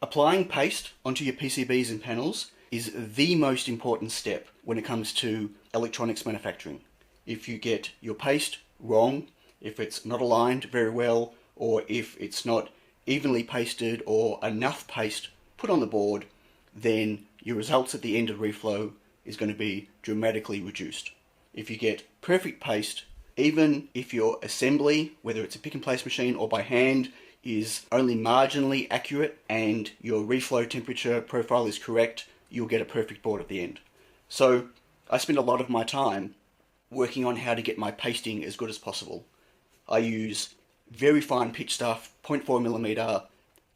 Applying paste onto your PCBs and panels is the most important step when it comes to electronics manufacturing. If you get your paste wrong, if it's not aligned very well, or if it's not evenly pasted or enough paste put on the board, then your results at the end of reflow is going to be dramatically reduced. If you get perfect paste, even if your assembly, whether it's a pick and place machine or by hand, is only marginally accurate and your reflow temperature profile is correct, you'll get a perfect board at the end. So I spend a lot of my time working on how to get my pasting as good as possible. I use very fine pitch stuff, 0.4mm,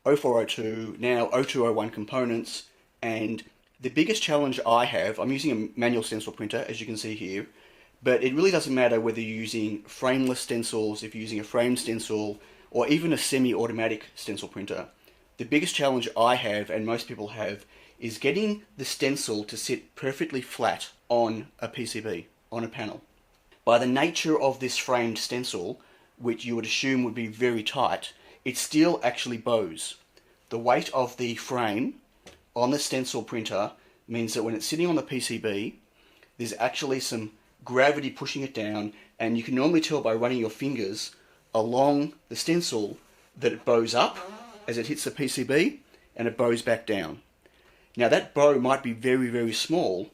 0402, now 0201 components, and the biggest challenge I have, I'm using a manual stencil printer, as you can see here, but it really doesn't matter whether you're using frameless stencils, if you're using a framed stencil, or even a semi-automatic stencil printer. The biggest challenge I have, and most people have, is getting the stencil to sit perfectly flat on a PCB, on a panel. By the nature of this framed stencil, which you would assume would be very tight, it still actually bows. The weight of the frame on the stencil printer means that when it's sitting on the PCB, there's actually some gravity pushing it down, and you can normally tell by running your fingers along the stencil that it bows up as it hits the PCB and it bows back down. Now that bow might be very, very small,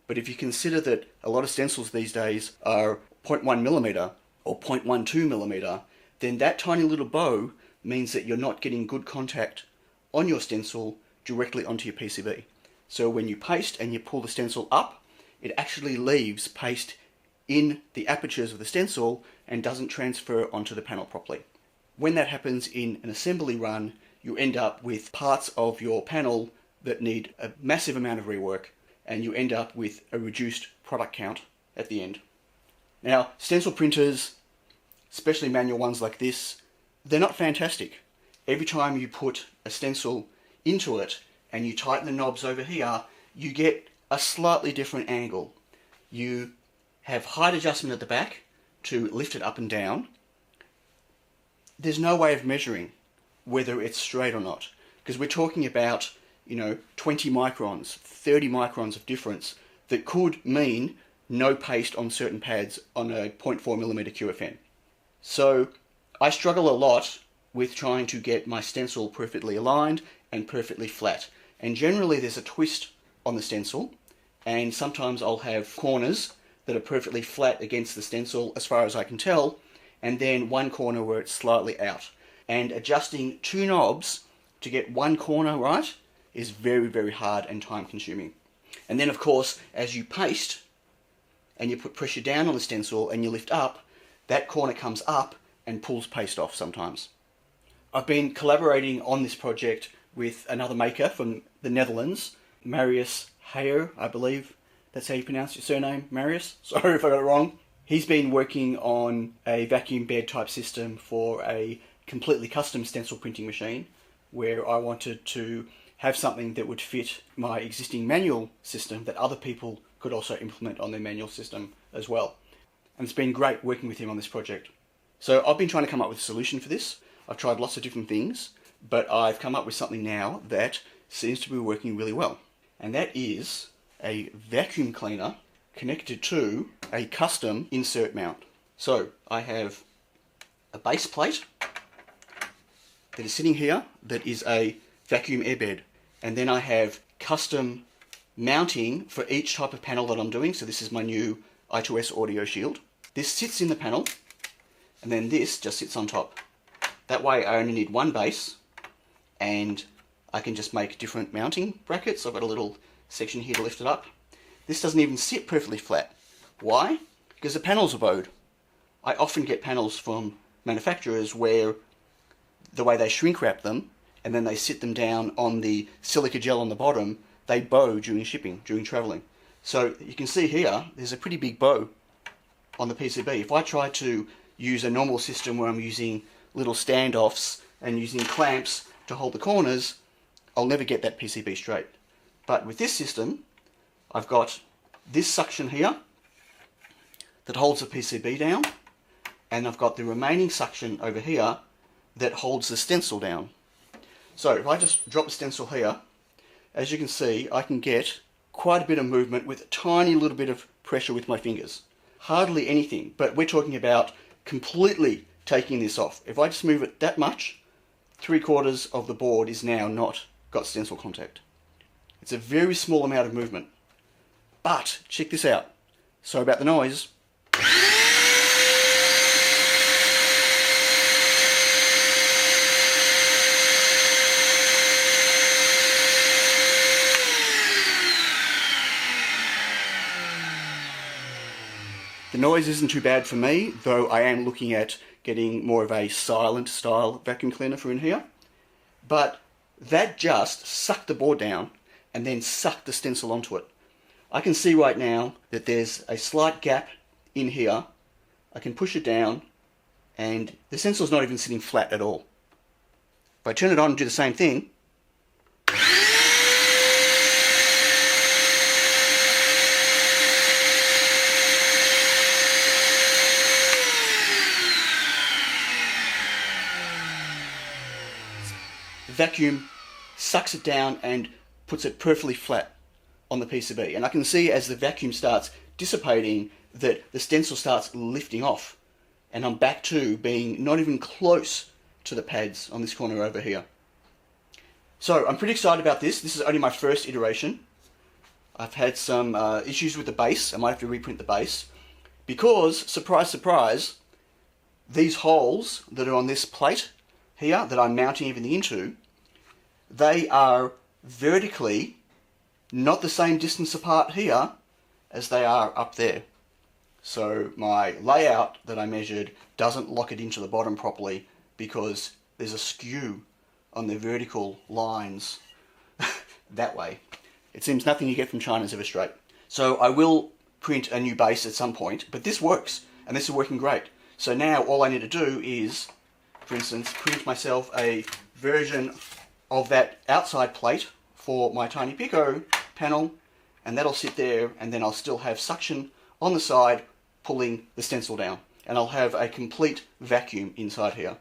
but if you consider that a lot of stencils these days are 0.1mm or 0.12mm, then that tiny little bow means that you're not getting good contact on your stencil directly onto your PCB. So when you paste and you pull the stencil up, it actually leaves paste in the apertures of the stencil and doesn't transfer onto the panel properly. When that happens in an assembly run, you end up with parts of your panel that need a massive amount of rework, and you end up with a reduced product count at the end. Now, stencil printers, especially manual ones like this, they're not fantastic. Every time you put a stencil into it and you tighten the knobs over here, you get a slightly different angle. You have height adjustment at the back to lift it up and down. There's no way of measuring whether it's straight or not, because we're talking about 20 microns, 30 microns of difference that could mean no paste on certain pads on a 0.4mm QFN. So I struggle a lot with trying to get my stencil perfectly aligned and perfectly flat. And generally there's a twist on the stencil, and sometimes I'll have corners that are perfectly flat against the stencil as far as I can tell, and then one corner where it's slightly out. And adjusting two knobs to get one corner right is very, very hard and time consuming. And then of course, as you paste and you put pressure down on the stencil and you lift up, that corner comes up and pulls paste off sometimes. I've been collaborating on this project with another maker from the Netherlands, Marius Heyer, I believe that's how you pronounce your surname, Marius. Sorry if I got it wrong. He's been working on a vacuum bed type system for a completely custom stencil printing machine, where I wanted to have something that would fit my existing manual system that other people could also implement on their manual system as well. And it's been great working with him on this project. So I've been trying to come up with a solution for this. I've tried lots of different things, but I've come up with something now that seems to be working really well. And that is a vacuum cleaner connected to a custom insert mount. So I have a base plate that is sitting here that is a vacuum airbed. And then I have custom mounting for each type of panel that I'm doing. So this is my new I2S audio shield. This sits in the panel, and then this just sits on top. That way I only need one base, and I can just make different mounting brackets. I've got a little section here to lift it up. This doesn't even sit perfectly flat. Why? Because the panels are bowed. I often get panels from manufacturers where the way they shrink wrap them and then they sit them down on the silica gel on the bottom, they bow during shipping, during traveling. So you can see here, there's a pretty big bow on the PCB. If I try to use a normal system where I'm using little standoffs and using clamps to hold the corners, I'll never get that PCB straight. But with this system, I've got this suction here that holds the PCB down, and I've got the remaining suction over here that holds the stencil down. So if I just drop the stencil here, as you can see, I can get quite a bit of movement with a tiny little bit of pressure with my fingers. Hardly anything, but we're talking about completely taking this off. If I just move it that much, 3/4 of the board is now not got stencil contact. It's a very small amount of movement. But check this out. Sorry about the noise. The noise isn't too bad for me, though I am looking at getting more of a silent style vacuum cleaner for in here. But that just sucked the board down and then sucked the stencil onto it. I can see right now that there's a slight gap in here. I can push it down and the stencil's not even sitting flat at all. If I turn it on and do the same thing, the vacuum sucks it down and puts it perfectly flat on the PCB. And I can see as the vacuum starts dissipating that the stencil starts lifting off. And I'm back to being not even close to the pads on this corner over here. So I'm pretty excited about this. This is only my first iteration. I've had some issues with the base. I might have to reprint the base. Because, surprise, surprise, these holes that are on this plate here that I'm mounting everything into, they are vertically not the same distance apart here as they are up there. So my layout that I measured doesn't lock it into the bottom properly because there's a skew on the vertical lines that way. It seems nothing you get from China is ever straight. So I will print a new base at some point, but this works and this is working great. So now all I need to do is, for instance, print myself a version of that outside plate for my Tiny Pico panel, and that'll sit there, and then I'll still have suction on the side pulling the stencil down, and I'll have a complete vacuum inside here.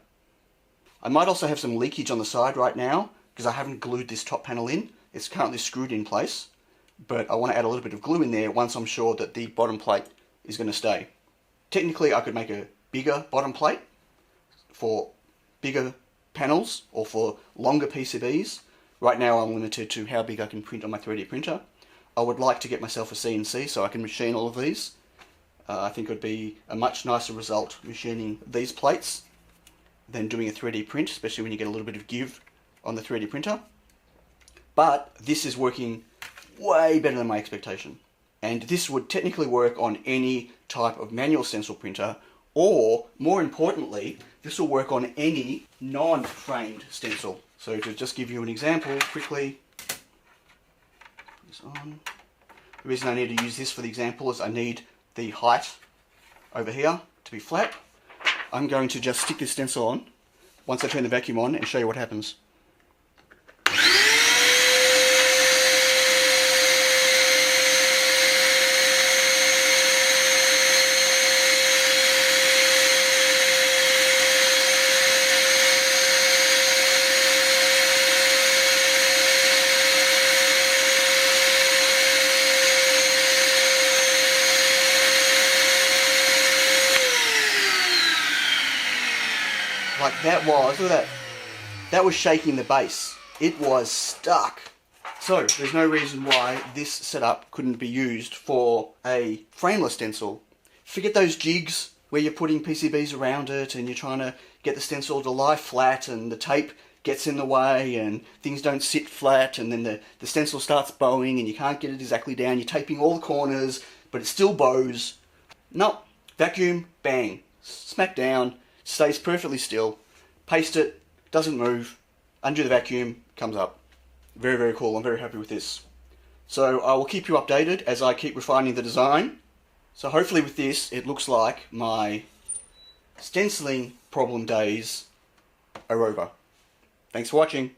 I might also have some leakage on the side right now because I haven't glued this top panel in. It's currently screwed in place, but I want to add a little bit of glue in there once I'm sure that the bottom plate is going to stay. Technically I could make a bigger bottom plate for bigger panels or for longer PCBs. Right now I'm limited to how big I can print on my 3D printer. I would like to get myself a CNC so I can machine all of these. I think it would be a much nicer result machining these plates than doing a 3D print, especially when you get a little bit of give on the 3D printer. But this is working way better than my expectation. And this would technically work on any type of manual stencil printer, or more importantly, this will work on any non-framed stencil. So to just give you an example quickly, this on. The reason I need to use this for the example is I need the height over here to be flat. I'm going to just stick this stencil on once I turn the vacuum on and show you what happens. Like that was, look at that, that was shaking the base. It was stuck. So there's no reason why this setup couldn't be used for a frameless stencil. Forget those jigs where you're putting PCBs around it and you're trying to get the stencil to lie flat and the tape gets in the way and things don't sit flat and then the stencil starts bowing and you can't get it exactly down. You're taping all the corners but it still bows. No, vacuum, bang, smack down. Stays perfectly still, paste it, doesn't move, undo the vacuum, comes up. Very, very cool. I'm very happy with this. So I will keep you updated as I keep refining the design. So hopefully with this, it looks like my stenciling problem days are over. Thanks for watching.